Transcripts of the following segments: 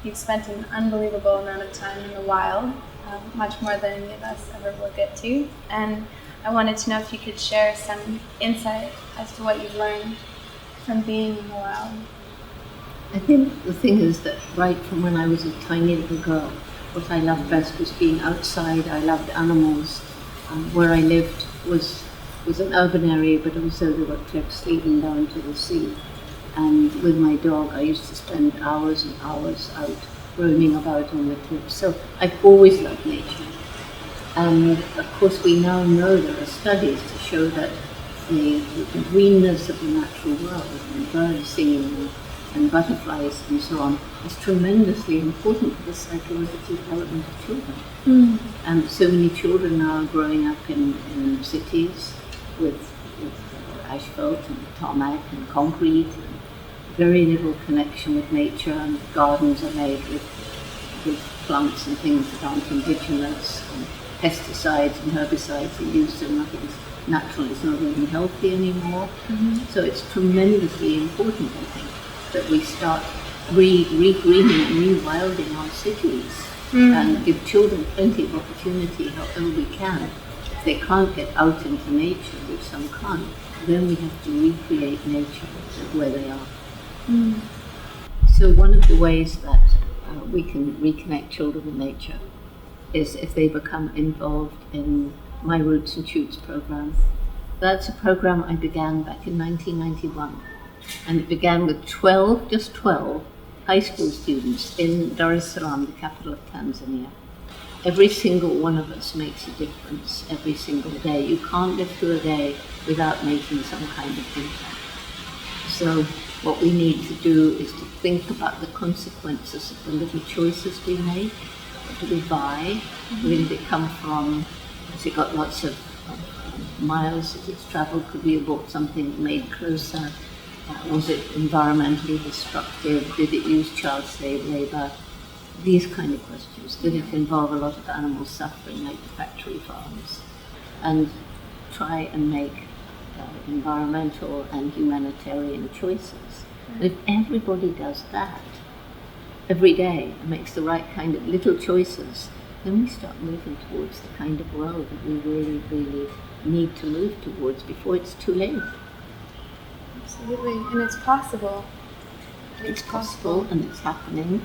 you've spent an unbelievable amount of time in the wild, much more than any of us ever will get to. And I wanted to know if you could share some insight as to what you've learned from being in the wild. I think the thing is that right from when I was a tiny little girl, what I loved best was being outside. I loved animals. Where I lived was an urban area, but also there were cliffs leading down to the sea. And with my dog, I used to spend hours and hours out roaming about on the cliffs. So I've always loved nature. And of course, we now know there are studies to show that the greenness of the natural world, and birds singing and butterflies and so on, is tremendously important for the psychological development of children. And so many children now are growing up in cities with asphalt and tarmac and concrete, and very little connection with nature, and gardens are made with plants and things that aren't indigenous, and pesticides and herbicides are used, so nothing's natural, it's not even healthy anymore. So it's tremendously important, I think, that we start re-greening and rewilding our cities and give children plenty of opportunity however we can. If they can't get out into nature, which some can't, then we have to recreate nature where they are. So one of the ways that we can reconnect children with nature is if they become involved in my Roots and Shoots program. That's a program I began back in 1991, and it began with 12 high school students in Dar es Salaam, the capital of Tanzania. Every single one of us makes a difference every single day. You can't live through a day without making some kind of impact. So what we need to do is to think about the consequences of the little choices we make. What do we buy? Where did it come from? Has it got lots of miles that it's traveled? Could we have bought something made closer? Was it environmentally destructive? Did it use child slave labor? These kind of questions. Did it involve a lot of animal suffering, like the factory farms? And try and make environmental and humanitarian choices. And if everybody does that every day and makes the right kind of little choices, then we start moving towards the kind of world that we really, really need to move towards before it's too late. Absolutely, and it's possible. It's possible, and it's happening.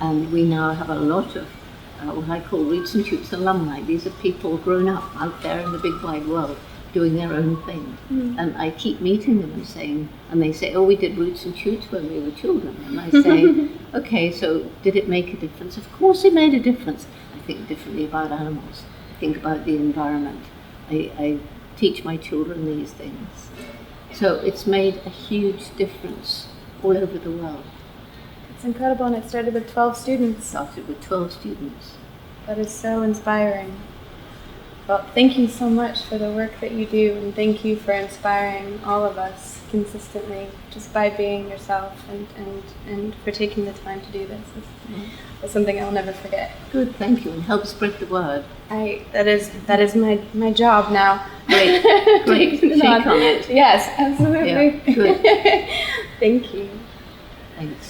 And we now have a lot of what I call Roots and Shoots alumni. These are people grown up out there in the big wide world doing their own thing. And I keep meeting them and they say, oh, we did Roots and Shoots when we were children. And I say, okay, so did it make a difference? Of course it made a difference. I think differently about animals. I think about the environment. I teach my children these things. So it's made a huge difference all over the world. It's incredible, and it started with 12 students. Started with 12 students. That is so inspiring. Well, thank you so much for the work that you do, and thank you for inspiring all of us consistently, just by being yourself and for taking the time to do this. It's something I'll never forget. Good, thank you, and help spread the word. That is my job now. Great, shake on it. Yes, absolutely. Yeah, good. Thank you. Thanks.